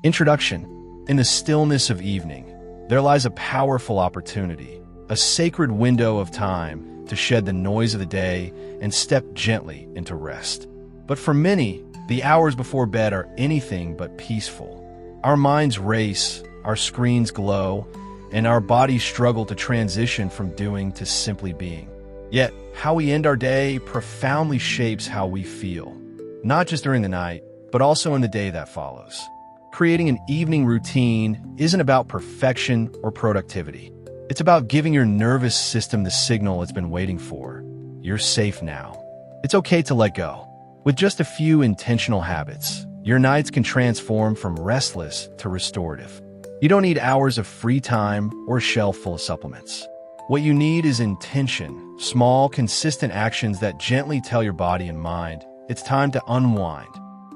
Introduction. In the stillness of evening, there lies a powerful opportunity, a sacred window of time to shed the noise of the day and step gently into rest. But for many, the hours before bed are anything but peaceful. Our minds race, our screens glow, and our bodies struggle to transition from doing to simply being. Yet, how we end our day profoundly shapes how we feel, not just during the night, but also in the day that follows. Creating an evening routine isn't about perfection or productivity. It's about giving your nervous system the signal it's been waiting for. You're safe now. It's okay to let go. With just a few intentional habits, your nights can transform from restless to restorative. You don't need hours of free time or a shelf full of supplements. What you need is intention, small, consistent actions that gently tell your body and mind it's time to unwind.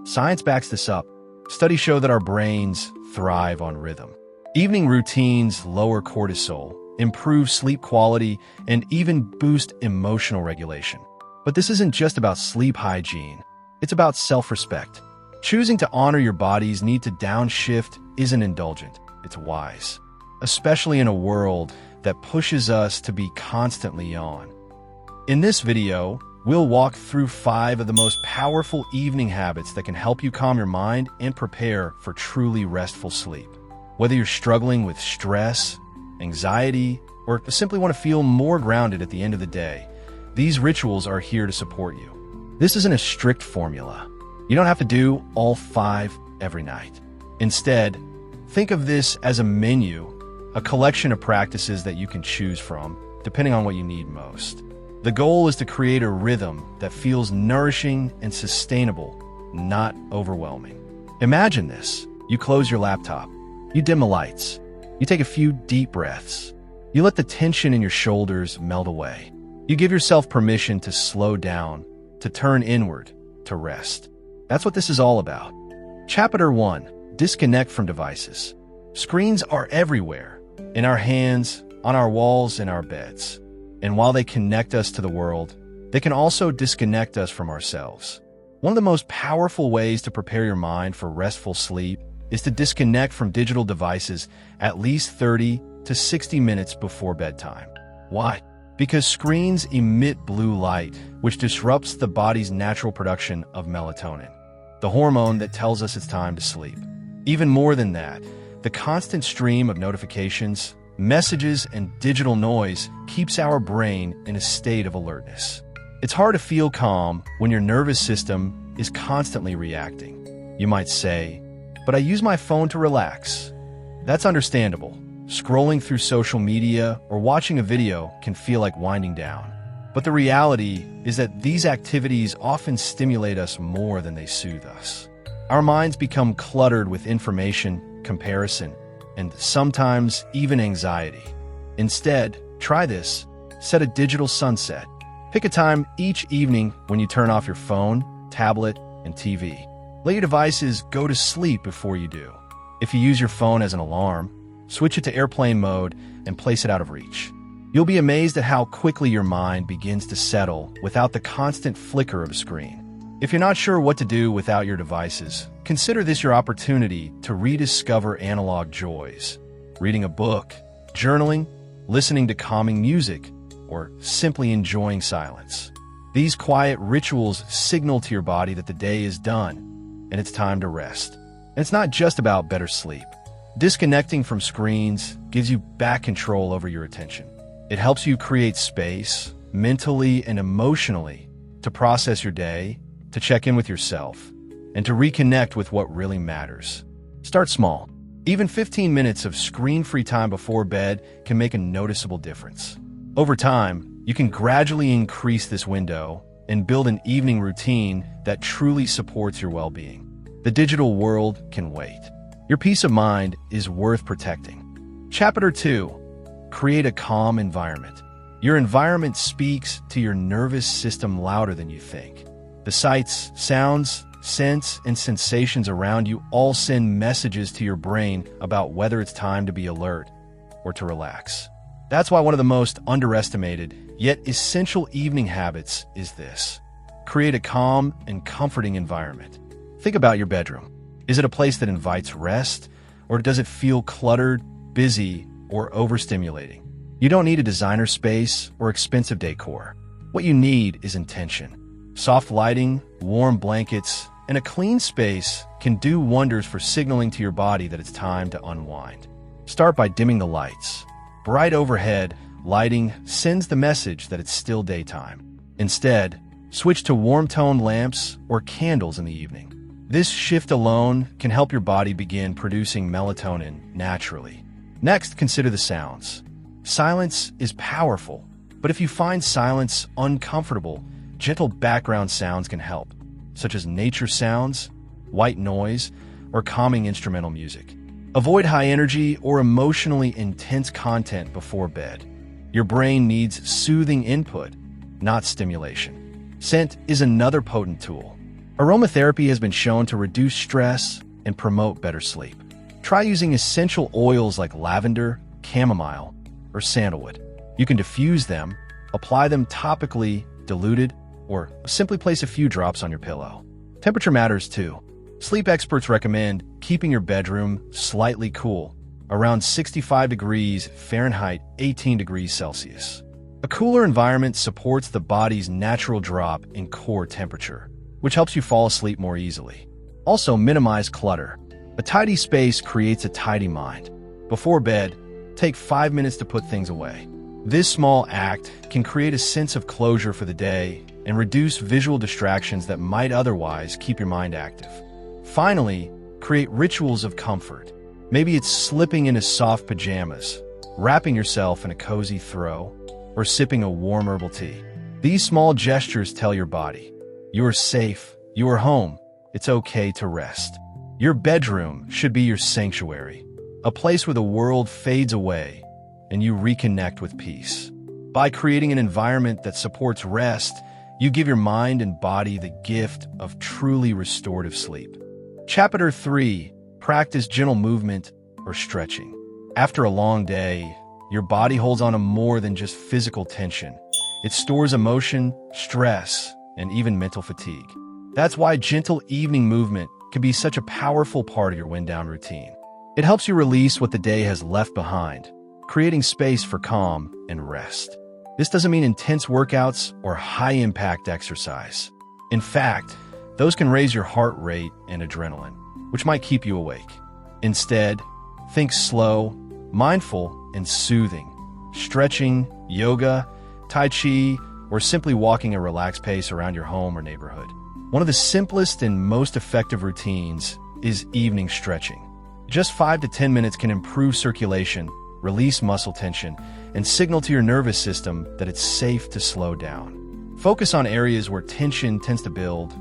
Science backs this up. Studies show that our brains thrive on rhythm. Evening routines lower cortisol, improve sleep quality, and even boost emotional regulation. But this isn't just about sleep hygiene. It's about self-respect. Choosing to honor your body's need to downshift isn't indulgent. It's wise, especially in a world that pushes us to be constantly on. In this video, we'll walk through 5 of the most powerful evening habits that can help you calm your mind and prepare for truly restful sleep. Whether you're struggling with stress, anxiety, or simply want to feel more grounded at the end of the day, these rituals are here to support you. This isn't a strict formula. You don't have to do all 5 every night. Instead, think of this as a menu, a collection of practices that you can choose from, depending on what you need most. The goal is to create a rhythm that feels nourishing and sustainable, not overwhelming. Imagine this. You close your laptop. You dim the lights. You take a few deep breaths. You let the tension in your shoulders melt away. You give yourself permission to slow down, to turn inward, to rest. That's what this is all about. Chapter 1. Disconnect from devices. Screens are everywhere, in our hands, on our walls, in our beds. And while they connect us to the world, they can also disconnect us from ourselves. One of the most powerful ways to prepare your mind for restful sleep is to disconnect from digital devices at least 30 to 60 minutes before bedtime. Why? Because screens emit blue light, which disrupts the body's natural production of melatonin, the hormone that tells us it's time to sleep. Even more than that, the constant stream of notifications, messages, and digital noise keeps our brain in a state of alertness. It's hard to feel calm when your nervous system is constantly reacting. You might say, "But I use my phone to relax." That's understandable. Scrolling through social media or watching a video can feel like winding down. But the reality is that these activities often stimulate us more than they soothe us. Our minds become cluttered with information, comparison, and sometimes even anxiety. Instead, try this. Set a digital sunset. Pick a time each evening when you turn off your phone, tablet, and TV. Let your devices go to sleep before you do. If you use your phone as an alarm, switch it to airplane mode and place it out of reach. You'll be amazed at how quickly your mind begins to settle without the constant flicker of a screen. If you're not sure what to do without your devices, consider this your opportunity to rediscover analog joys. Reading a book, journaling, listening to calming music, or simply enjoying silence. These quiet rituals signal to your body that the day is done and it's time to rest. And it's not just about better sleep. Disconnecting from screens gives you back control over your attention. It helps you create space, mentally and emotionally, to process your day, to check in with yourself, and to reconnect with what really matters. Start small. Even 15 minutes of screen-free time before bed can make a noticeable difference. Over time, you can gradually increase this window and build an evening routine that truly supports your well-being. The digital world can wait. Your peace of mind is worth protecting. Chapter 2. Create a calm environment. Your environment speaks to your nervous system louder than you think. The sights, sounds, scents, and sensations around you all send messages to your brain about whether it's time to be alert or to relax. That's why one of the most underestimated, yet essential evening habits is this. Create a calm and comforting environment. Think about your bedroom. Is it a place that invites rest, or does it feel cluttered, busy, or overstimulating? You don't need a designer space or expensive decor. What you need is intention. Soft lighting, warm blankets, and a clean space can do wonders for signaling to your body that it's time to unwind. Start by dimming the lights. Bright overhead lighting sends the message that it's still daytime. Instead, switch to warm-toned lamps or candles in the evening. This shift alone can help your body begin producing melatonin naturally. Next, consider the sounds. Silence is powerful, but if you find silence uncomfortable, gentle background sounds can help, such as nature sounds, white noise, or calming instrumental music. Avoid high-energy or emotionally intense content before bed. Your brain needs soothing input, not stimulation. Scent is another potent tool. Aromatherapy has been shown to reduce stress and promote better sleep. Try using essential oils like lavender, chamomile, or sandalwood. You can diffuse them, apply them topically, diluted, or simply place a few drops on your pillow. Temperature matters too. Sleep experts recommend keeping your bedroom slightly cool, around 65 degrees Fahrenheit, 18 degrees Celsius. A cooler environment supports the body's natural drop in core temperature, which helps you fall asleep more easily. Also, minimize clutter. A tidy space creates a tidy mind. Before bed, take 5 minutes to put things away. This small act can create a sense of closure for the day and reduce visual distractions that might otherwise keep your mind active. Finally, create rituals of comfort. Maybe it's slipping into soft pajamas, wrapping yourself in a cozy throw, or sipping a warm herbal tea. These small gestures tell your body, you are safe, you are home, it's okay to rest. Your bedroom should be your sanctuary, a place where the world fades away and you reconnect with peace. By creating an environment that supports rest, you give your mind and body the gift of truly restorative sleep. Chapter 3. Practice gentle movement or stretching. After a long day, your body holds on to more than just physical tension. It stores emotion, stress, and even mental fatigue. That's why gentle evening movement can be such a powerful part of your wind-down routine. It helps you release what the day has left behind, creating space for calm and rest. This doesn't mean intense workouts or high-impact exercise. In fact, those can raise your heart rate and adrenaline, which might keep you awake. Instead, think slow, mindful, and soothing. Stretching, yoga, tai chi, or simply walking a relaxed pace around your home or neighborhood. One of the simplest and most effective routines is evening stretching. Just 5 to 10 minutes can improve circulation, release muscle tension, and signal to your nervous system that it's safe to slow down. Focus on areas where tension tends to build: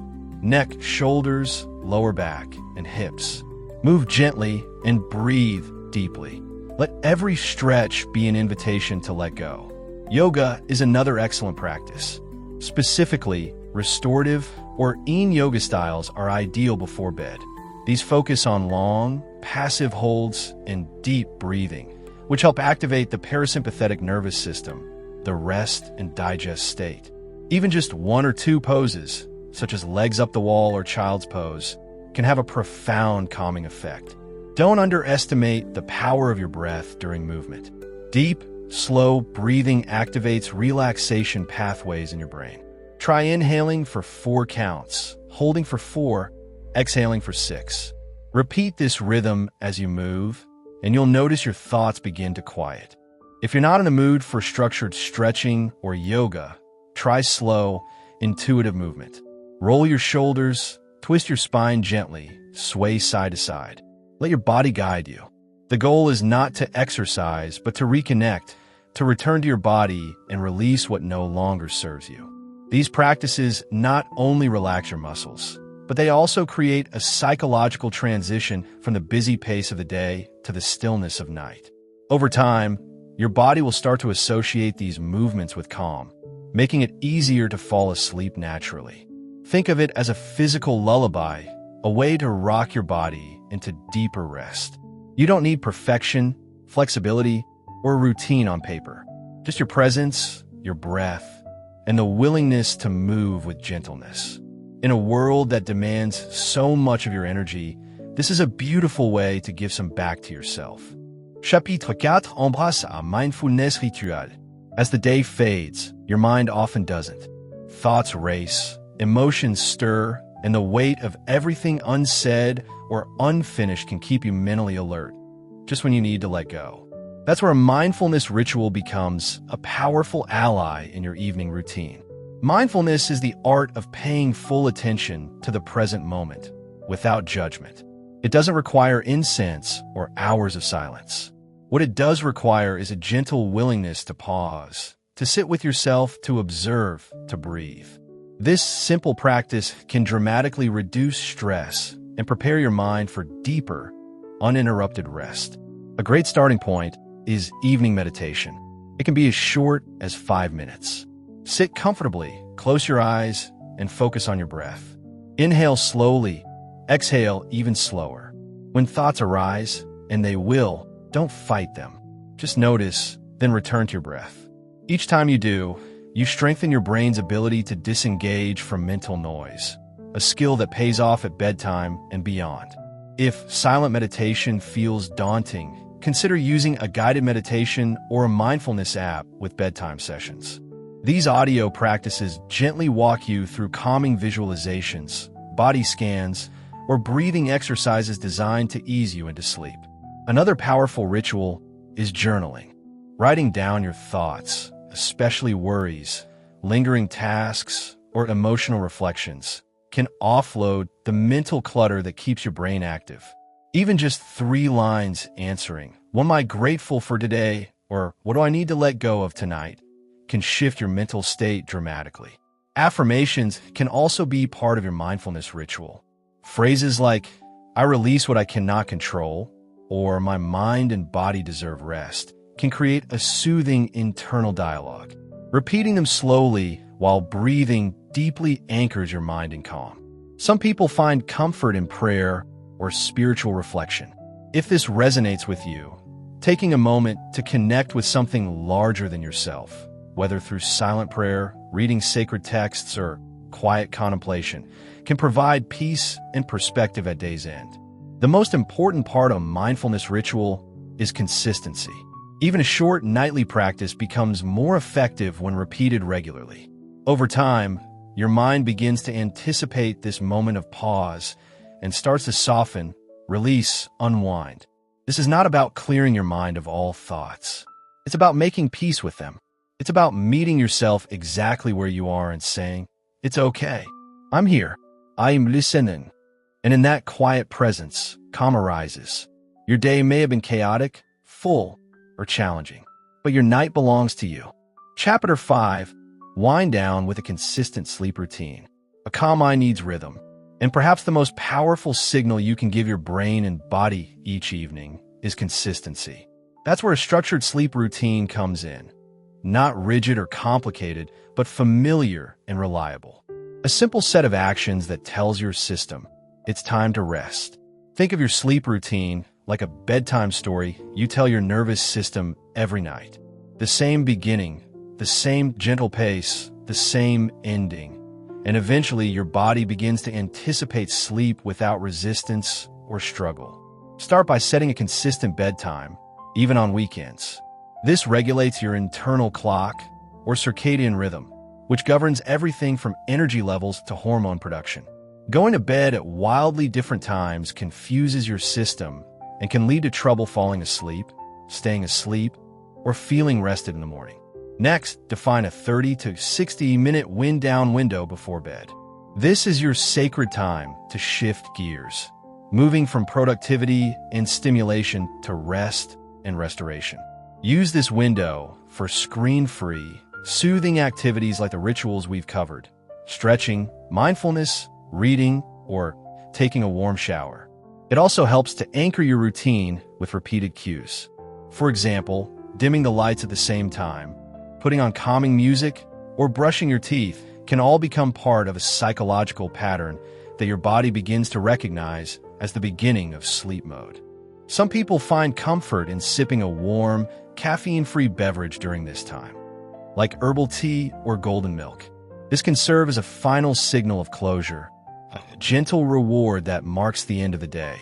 neck, shoulders, lower back, and hips. Move gently and breathe deeply. Let every stretch be an invitation to let go. Yoga is another excellent practice. Specifically, restorative or yin yoga styles are ideal before bed. These focus on long, passive holds and deep breathing, which help activate the parasympathetic nervous system, the rest and digest state. Even just 1 or 2 poses, such as legs up the wall or child's pose, can have a profound calming effect. Don't underestimate the power of your breath during movement. Deep, slow breathing activates relaxation pathways in your brain. Try inhaling for 4 counts, holding for 4, exhaling for 6. Repeat this rhythm as you move, and you'll notice your thoughts begin to quiet. If you're not in the mood for structured stretching or yoga, try slow, intuitive movement. Roll your shoulders, twist your spine gently, sway side to side. Let your body guide you. The goal is not to exercise, but to reconnect, to return to your body and release what no longer serves you. These practices not only relax your muscles, but they also create a psychological transition from the busy pace of the day to the stillness of night. Over time, your body will start to associate these movements with calm, making it easier to fall asleep naturally. Think of it as a physical lullaby, a way to rock your body into deeper rest. You don't need perfection, flexibility, or routine on paper. Just your presence, your breath, and the willingness to move with gentleness. In a world that demands so much of your energy, This is a beautiful way to give some back to yourself. Chapitre 4 embrasse un mindfulness ritual. As the day fades, your mind often doesn't. Thoughts race, emotions stir, and the weight of everything unsaid or unfinished can keep you mentally alert, just when you need to let go. That's where a mindfulness ritual becomes a powerful ally in your evening routine. Mindfulness is the art of paying full attention to the present moment, without judgment. It doesn't require incense or hours of silence. What it does require is a gentle willingness to pause, to sit with yourself, to observe, to breathe. This simple practice can dramatically reduce stress and prepare your mind for deeper, uninterrupted rest. A great starting point is evening meditation. It can be as short as 5 minutes. Sit comfortably, close your eyes, and focus on your breath. Inhale slowly, exhale even slower. When thoughts arise, and they will, don't fight them. Just notice, then return to your breath. Each time you do, you strengthen your brain's ability to disengage from mental noise, a skill that pays off at bedtime and beyond. If silent meditation feels daunting, consider using a guided meditation or a mindfulness app with bedtime sessions. These audio practices gently walk you through calming visualizations, body scans, or breathing exercises designed to ease you into sleep. Another powerful ritual is journaling. Writing down your thoughts, especially worries, lingering tasks, or emotional reflections, can offload the mental clutter that keeps your brain active. Even just 3 lines answering, "What am I grateful for today?" or "What do I need to let go of tonight?" can shift your mental state dramatically. Affirmations can also be part of your mindfulness ritual. Phrases like, "I release what I cannot control," or "My mind and body deserve rest," can create a soothing internal dialogue. Repeating them slowly while breathing deeply anchors your mind in calm. Some people find comfort in prayer or spiritual reflection. If this resonates with you, taking a moment to connect with something larger than yourself, whether through silent prayer, reading sacred texts, or quiet contemplation, can provide peace and perspective at day's end. The most important part of a mindfulness ritual is consistency. Even a short nightly practice becomes more effective when repeated regularly. Over time, your mind begins to anticipate this moment of pause and starts to soften, release, unwind. This is not about clearing your mind of all thoughts. It's about making peace with them. It's about meeting yourself exactly where you are and saying, "It's okay. I'm here. I'm listening." And in that quiet presence, calm arises. Your day may have been chaotic, full, or challenging, but your night belongs to you. Chapter 5, wind down with a consistent sleep routine. A calm eye needs rhythm, and perhaps the most powerful signal you can give your brain and body each evening is consistency. That's where a structured sleep routine comes in. Not rigid or complicated, but familiar and reliable. A simple set of actions that tells your system, it's time to rest. Think of your sleep routine like a bedtime story you tell your nervous system every night. The same beginning, the same gentle pace, the same ending. And eventually your body begins to anticipate sleep without resistance or struggle. Start by setting a consistent bedtime, even on weekends. This regulates your internal clock, or circadian rhythm, which governs everything from energy levels to hormone production. Going to bed at wildly different times confuses your system and can lead to trouble falling asleep, staying asleep, or feeling rested in the morning. Next, define a 30 to 60-minute wind-down window before bed. This is your sacred time to shift gears, moving from productivity and stimulation to rest and restoration. Use this window for screen-free, soothing activities like the rituals we've covered: stretching, mindfulness, reading, or taking a warm shower. It also helps to anchor your routine with repeated cues. For example, dimming the lights at the same time, putting on calming music, or brushing your teeth can all become part of a psychological pattern that your body begins to recognize as the beginning of sleep mode. Some people find comfort in sipping a warm, caffeine-free beverage during this time, like herbal tea or golden milk. This can serve as a final signal of closure, a gentle reward that marks the end of the day.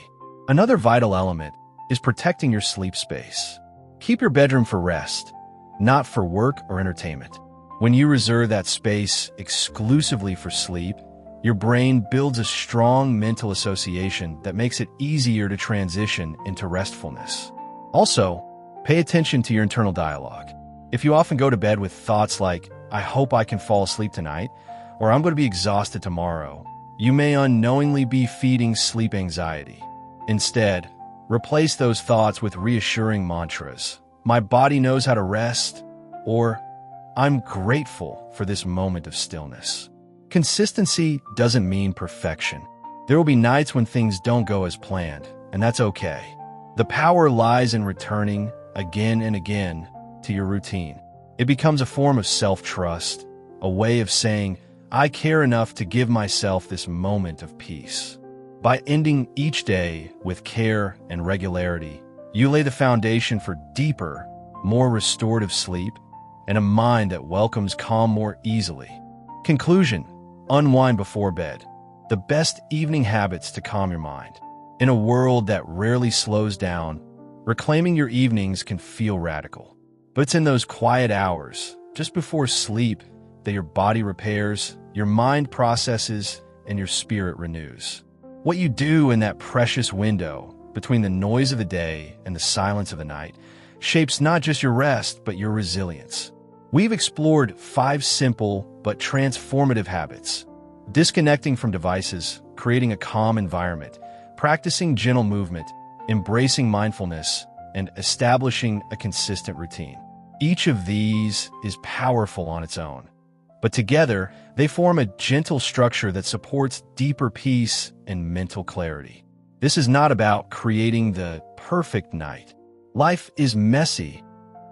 Another vital element is protecting your sleep space. Keep your bedroom for rest, not for work or entertainment. When you reserve that space exclusively for sleep, your brain builds a strong mental association that makes it easier to transition into restfulness. Also, pay attention to your internal dialogue. If you often go to bed with thoughts like, I hope I can fall asleep tonight, or I'm going to be exhausted tomorrow, you may unknowingly be feeding sleep anxiety. Instead, replace those thoughts with reassuring mantras. My body knows how to rest, or I'm grateful for this moment of stillness. Consistency doesn't mean perfection. There will be nights when things don't go as planned, and that's okay. The power lies in returning again and again to your routine. It becomes a form of self-trust, a way of saying, I care enough to give myself this moment of peace. By ending each day with care and regularity, you lay the foundation for deeper, more restorative sleep and a mind that welcomes calm more easily. Conclusion: unwind before bed. The best evening habits to calm your mind. In a world that rarely slows down, reclaiming your evenings can feel radical. But it's in those quiet hours, just before sleep, that your body repairs, your mind processes, and your spirit renews. What you do in that precious window between the noise of the day and the silence of the night shapes not just your rest, but your resilience. We've explored 5 simple but transformative habits: disconnecting from devices, creating a calm environment, practicing gentle movement, embracing mindfulness, and establishing a consistent routine. Each of these is powerful on its own, but together they form a gentle structure that supports deeper peace and mental clarity. This is not about creating the perfect night. Life is messy,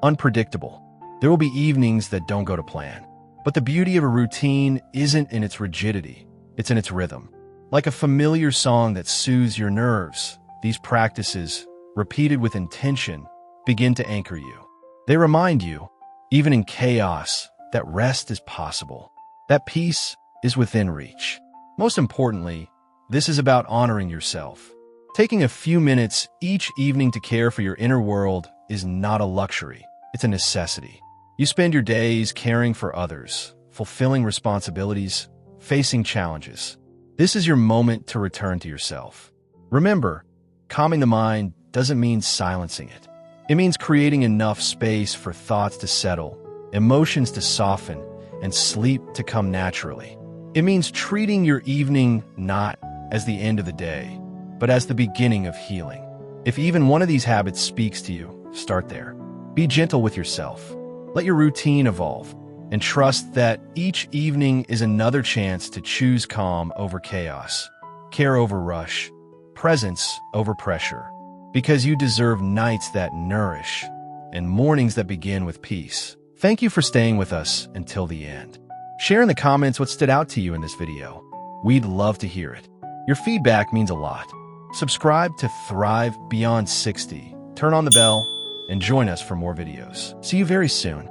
unpredictable. There will be evenings that don't go to plan. But the beauty of a routine isn't in its rigidity, it's in its rhythm. Like a familiar song that soothes your nerves, these practices, repeated with intention, begin to anchor you. They remind you, even in chaos, that rest is possible, that peace is within reach. Most importantly, this is about honoring yourself. Taking a few minutes each evening to care for your inner world is not a luxury, it's a necessity. You spend your days caring for others, fulfilling responsibilities, facing challenges. This is your moment to return to yourself. Remember, calming the mind doesn't mean silencing it. It means creating enough space for thoughts to settle, emotions to soften, and sleep to come naturally. It means treating your evening not as the end of the day, but as the beginning of healing. If even one of these habits speaks to you, start there. Be gentle with yourself. Let your routine evolve, and trust that each evening is another chance to choose calm over chaos, care over rush, presence over pressure, because you deserve nights that nourish and mornings that begin with peace. Thank you for staying with us until the end. Share in the comments what stood out to you in this video. We'd love to hear it. Your feedback means a lot. Subscribe to Thrive Beyond 60, turn on the bell, and join us for more videos. See you very soon.